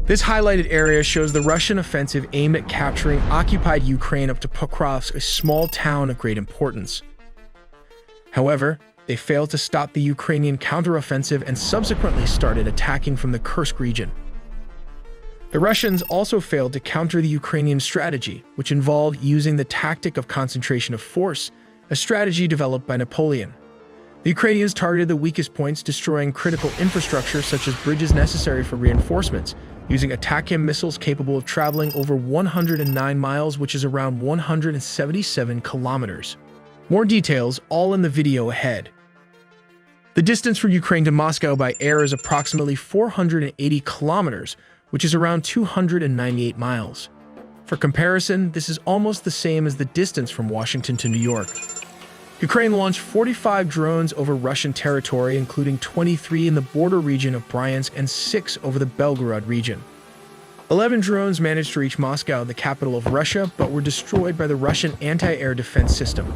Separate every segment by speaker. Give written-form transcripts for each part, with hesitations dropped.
Speaker 1: This highlighted area shows the Russian offensive aimed at capturing occupied Ukraine up to Pokrovsk, a small town of great importance. However, they failed to stop the Ukrainian counteroffensive and subsequently started attacking from the Kursk region. The Russians also failed to counter the Ukrainian strategy, which involved using the tactic of concentration of force, a strategy developed by Napoleon. The Ukrainians targeted the weakest points, destroying critical infrastructure such as bridges necessary for reinforcements, using TACMS missiles capable of traveling over 109 miles, which is around 177 kilometers. More details all in the video ahead. The distance from Ukraine to Moscow by air is approximately 480 kilometers, which is around 298 miles. For comparison, this is almost the same as the distance from Washington to New York. Ukraine launched 45 drones over Russian territory, including 23 in the border region of Bryansk and 6 over the Belgorod region. 11 drones managed to reach Moscow, the capital of Russia, but were destroyed by the Russian anti-air defense system.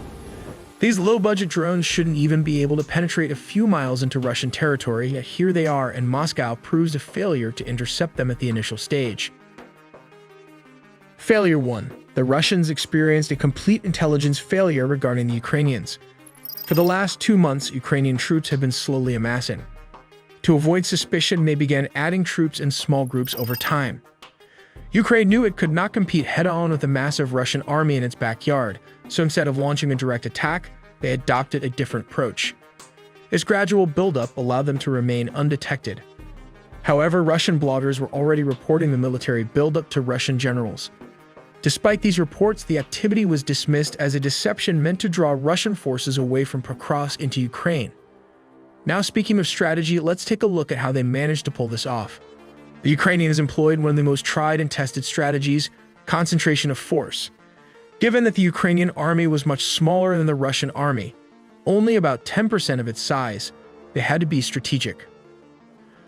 Speaker 1: These low-budget drones shouldn't even be able to penetrate a few miles into Russian territory, yet here they are, and Moscow proves a failure to intercept them at the initial stage. Failure 1. The Russians experienced a complete intelligence failure regarding the Ukrainians. For the last 2 months, Ukrainian troops have been slowly amassing. To avoid suspicion, they began adding troops in small groups over time. Ukraine knew it could not compete head-on with the massive Russian army in its backyard, so instead of launching a direct attack, they adopted a different approach. This gradual buildup allowed them to remain undetected. However, Russian bloggers were already reporting the military buildup to Russian generals. Despite these reports, the activity was dismissed as a deception meant to draw Russian forces away from Pokrovsk into Ukraine. Now, speaking of strategy, let's take a look at how they managed to pull this off. The Ukrainians employed one of the most tried and tested strategies, concentration of force. Given that the Ukrainian army was much smaller than the Russian army, only about 10% of its size, they had to be strategic.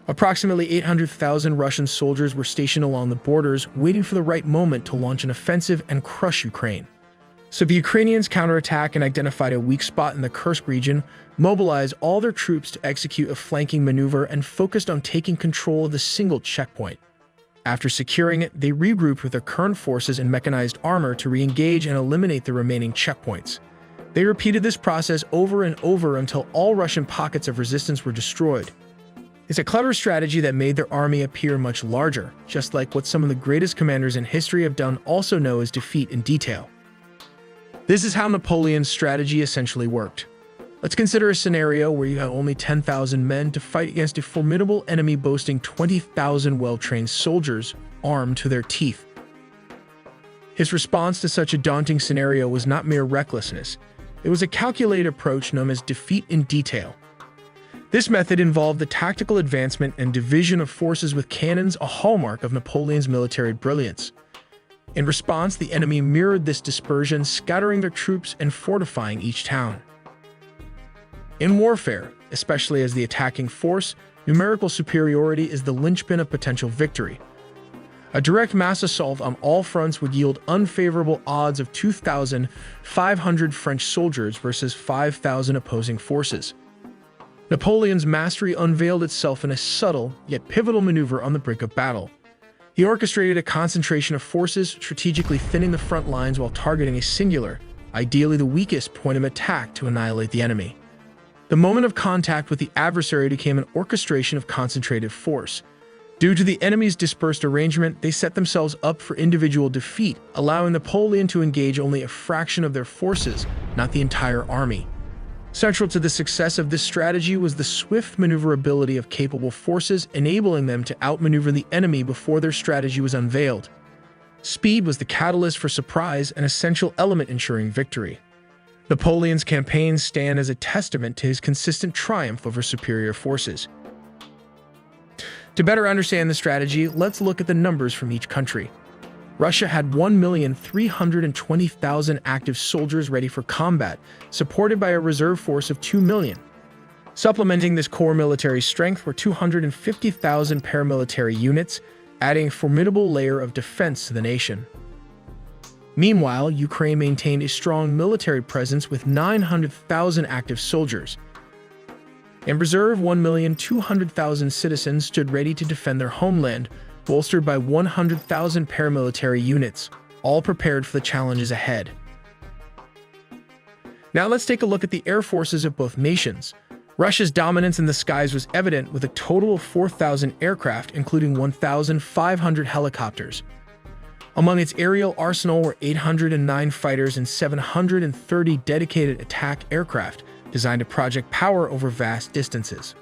Speaker 1: Approximately 800,000 Russian soldiers were stationed along the borders, waiting for the right moment to launch an offensive and crush Ukraine. So the Ukrainians counterattacked and identified a weak spot in the Kursk region, mobilized all their troops to execute a flanking maneuver, and focused on taking control of the single checkpoint. After securing it, they regrouped with their current forces and mechanized armor to re-engage and eliminate the remaining checkpoints. They repeated this process over and over until all Russian pockets of resistance were destroyed. It's a clever strategy that made their army appear much larger, just like what some of the greatest commanders in history have done, also known as defeat in detail. This is how Napoleon's strategy essentially worked. Let's consider a scenario where you have only 10,000 men to fight against a formidable enemy boasting 20,000 well-trained soldiers armed to their teeth. His response to such a daunting scenario was not mere recklessness. It was a calculated approach known as defeat in detail. This method involved the tactical advancement and division of forces with cannons, a hallmark of Napoleon's military brilliance. In response, the enemy mirrored this dispersion, scattering their troops and fortifying each town. In warfare, especially as the attacking force, numerical superiority is the linchpin of potential victory. A direct mass assault on all fronts would yield unfavorable odds of 2,500 French soldiers versus 5,000 opposing forces. Napoleon's mastery unveiled itself in a subtle yet pivotal maneuver on the brink of battle. He orchestrated a concentration of forces, strategically thinning the front lines while targeting a singular, ideally the weakest point of attack to annihilate the enemy. The moment of contact with the adversary became an orchestration of concentrated force. Due to the enemy's dispersed arrangement, they set themselves up for individual defeat, allowing Napoleon to engage only a fraction of their forces, not the entire army. Central to the success of this strategy was the swift maneuverability of capable forces, enabling them to outmaneuver the enemy before their strategy was unveiled. Speed was the catalyst for surprise, an essential element ensuring victory. Napoleon's campaigns stand as a testament to his consistent triumph over superior forces. To better understand the strategy, let's look at the numbers from each country. Russia had 1,320,000 active soldiers ready for combat, supported by a reserve force of 2 million. Supplementing this core military strength were 250,000 paramilitary units, adding a formidable layer of defense to the nation. Meanwhile, Ukraine maintained a strong military presence with 900,000 active soldiers. In reserve, 1,200,000 citizens stood ready to defend their homeland, bolstered by 100,000 paramilitary units, all prepared for the challenges ahead. Now let's take a look at the air forces of both nations. Russia's dominance in the skies was evident with a total of 4,000 aircraft, including 1,500 helicopters. Among its aerial arsenal were 809 fighters and 730 dedicated attack aircraft designed to project power over vast distances.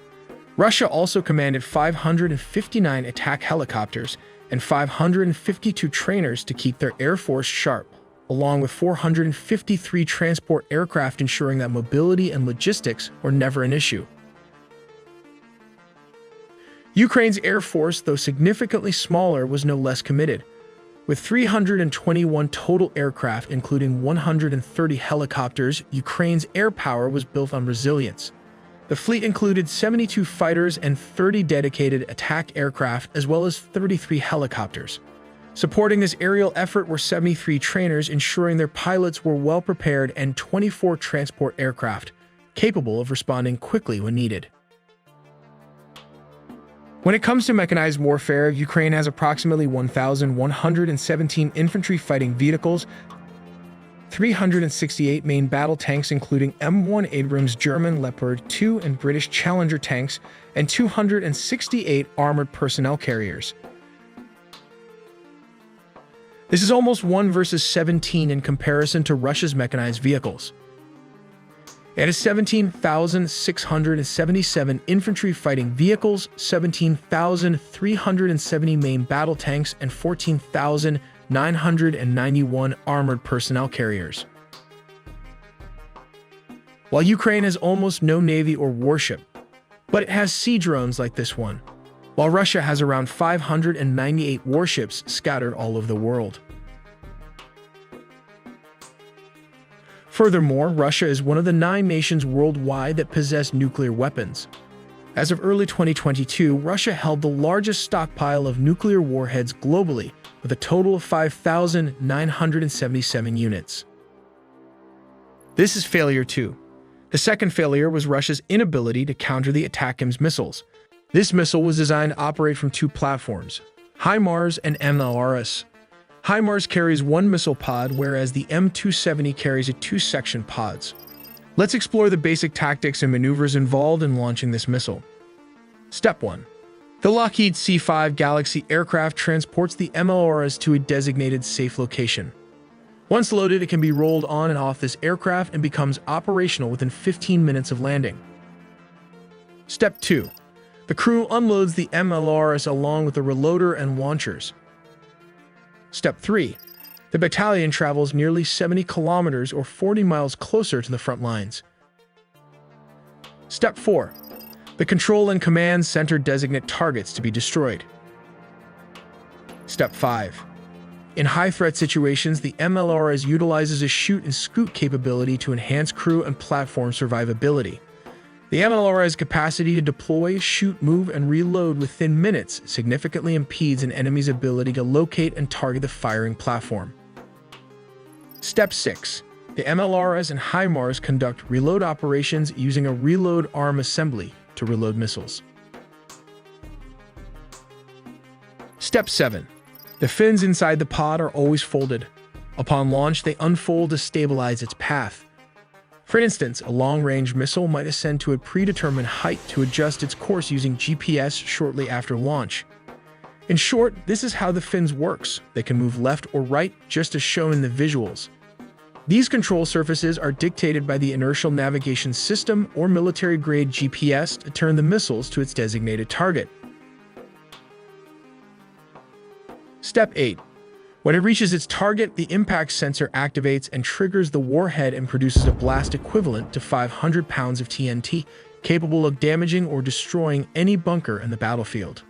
Speaker 1: Russia also commanded 559 attack helicopters and 552 trainers to keep their air force sharp, along with 453 transport aircraft ensuring that mobility and logistics were never an issue. Ukraine's air force, though significantly smaller, was no less committed. With 321 total aircraft, including 130 helicopters, Ukraine's air power was built on resilience. The fleet included 72 fighters and 30 dedicated attack aircraft, as well as 33 helicopters. Supporting this aerial effort were 73 trainers, ensuring their pilots were well prepared, and 24 transport aircraft, capable of responding quickly when needed. When it comes to mechanized warfare, Ukraine has approximately 1,117 infantry fighting vehicles, 368 main battle tanks including M1 Abrams German Leopard 2 and British Challenger tanks, and 268 armored personnel carriers. This is almost 1 versus 17 in comparison to Russia's mechanized vehicles. It has 17,677 infantry fighting vehicles, 17,370 main battle tanks, and 14,991 armored personnel carriers. While Ukraine has almost no navy or warship, but it has sea drones like this one, while Russia has around 598 warships scattered all over the world. Furthermore, Russia is one of the 9 nations worldwide that possess nuclear weapons. As of early 2022, Russia held the largest stockpile of nuclear warheads globally, with a total of 5,977 units. This is failure 2. The second failure was Russia's inability to counter the TACMS missiles. This missile was designed to operate from 2 platforms, HIMARS and MLRS. HIMARS carries 1 missile pod, whereas the M270 carries a 2-section pods. Let's explore the basic tactics and maneuvers involved in launching this missile. Step 1. The Lockheed C-5 Galaxy aircraft transports the MLRS to a designated safe location. Once loaded, it can be rolled on and off this aircraft and becomes operational within 15 minutes of landing. Step 2. The crew unloads the MLRS along with the reloader and launchers. Step 3. The battalion travels nearly 70 kilometers or 40 miles closer to the front lines. Step 4. The control and command center designate targets to be destroyed. Step 5. In high-threat situations, the MLRS utilizes a shoot and scoot capability to enhance crew and platform survivability. The MLRS's capacity to deploy, shoot, move, and reload within minutes significantly impedes an enemy's ability to locate and target the firing platform. Step 6. The MLRS and HIMARS conduct reload operations using a reload arm assembly to reload missiles. Step 7. The fins inside the pod are always folded. Upon launch, they unfold to stabilize its path. For instance, a long-range missile might ascend to a predetermined height to adjust its course using GPS shortly after launch. In short, this is how the fins works. They can move left or right, just as shown in the visuals. These control surfaces are dictated by the inertial navigation system or military-grade GPS to turn the missiles to its designated target. Step 8. When it reaches its target, the impact sensor activates and triggers the warhead and produces a blast equivalent to 500 pounds of TNT, capable of damaging or destroying any bunker in the battlefield.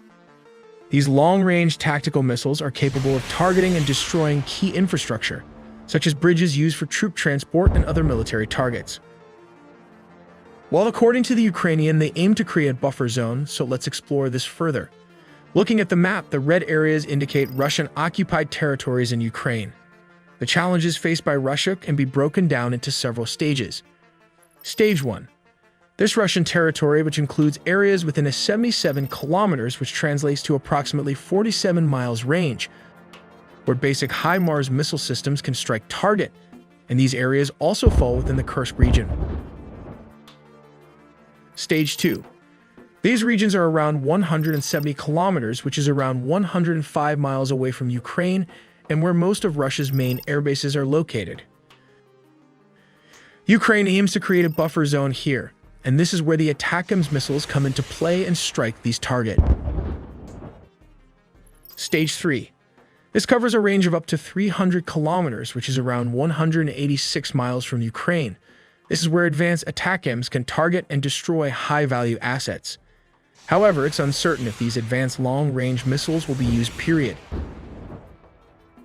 Speaker 1: These long-range tactical missiles are capable of targeting and destroying key infrastructure, such as bridges used for troop transport and other military targets. While according to the Ukrainian, they aim to create a buffer zone, so let's explore this further. Looking at the map, the red areas indicate Russian-occupied territories in Ukraine. The challenges faced by Russia can be broken down into several stages. Stage 1. This Russian territory, which includes areas within a 77 kilometers, which translates to approximately 47 miles range, where basic HIMARS missile systems can strike target, and these areas also fall within the Kursk region. Stage 2. These regions are around 170 kilometers, which is around 105 miles away from Ukraine and where most of Russia's main air bases are located. Ukraine aims to create a buffer zone here, and this is where the TACMS missiles come into play and strike these targets. Stage 3. This covers a range of up to 300 kilometers, which is around 186 miles from Ukraine. This is where advanced TACMS can target and destroy high-value assets. However, it's uncertain if these advanced long-range missiles will be used, period.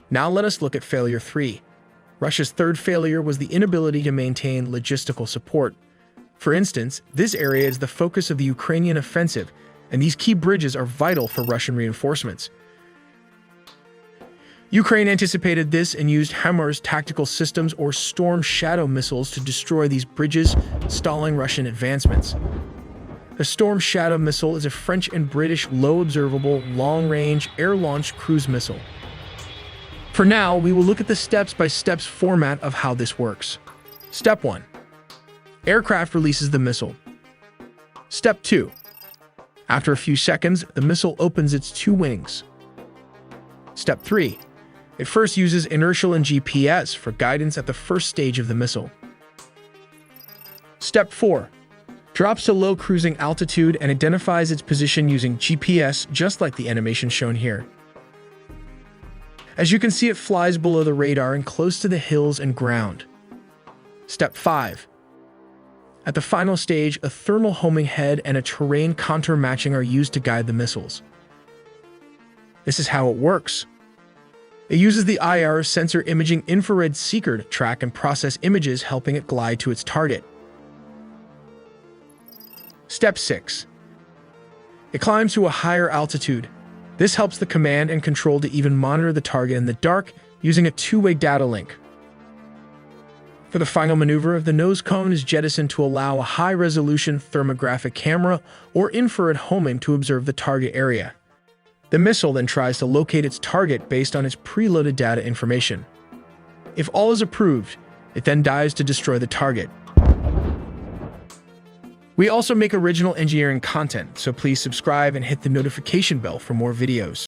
Speaker 1: Now let us look at failure 3. Russia's third failure was the inability to maintain logistical support. For instance, this area is the focus of the Ukrainian offensive, and these key bridges are vital for Russian reinforcements. Ukraine anticipated this and used HIMARS tactical systems or Storm Shadow missiles to destroy these bridges, stalling Russian advancements. The Storm Shadow missile is a French and British low-observable, long-range, air-launched cruise missile. For now, we will look at the steps-by-steps format of how this works. Step 1. Aircraft releases the missile. Step 2. After a few seconds, the missile opens its two wings. Step 3. It first uses inertial and GPS for guidance at the first stage of the missile. Step 4. Drops to low cruising altitude and identifies its position using GPS, just like the animation shown here. As you can see, it flies below the radar and close to the hills and ground. Step 5. At the final stage, a thermal homing head and a terrain contour matching are used to guide the missiles. This is how it works. It uses the IR sensor imaging infrared seeker to track and process images, helping it glide to its target. Step 6. It climbs to a higher altitude. This helps the command and control to even monitor the target in the dark using a two-way data link. For the final maneuver, the nose cone is jettisoned to allow a high-resolution thermographic camera or infrared homing to observe the target area. The missile then tries to locate its target based on its preloaded data information. If all is approved, it then dives to destroy the target. We also make original engineering content, so please subscribe and hit the notification bell for more videos.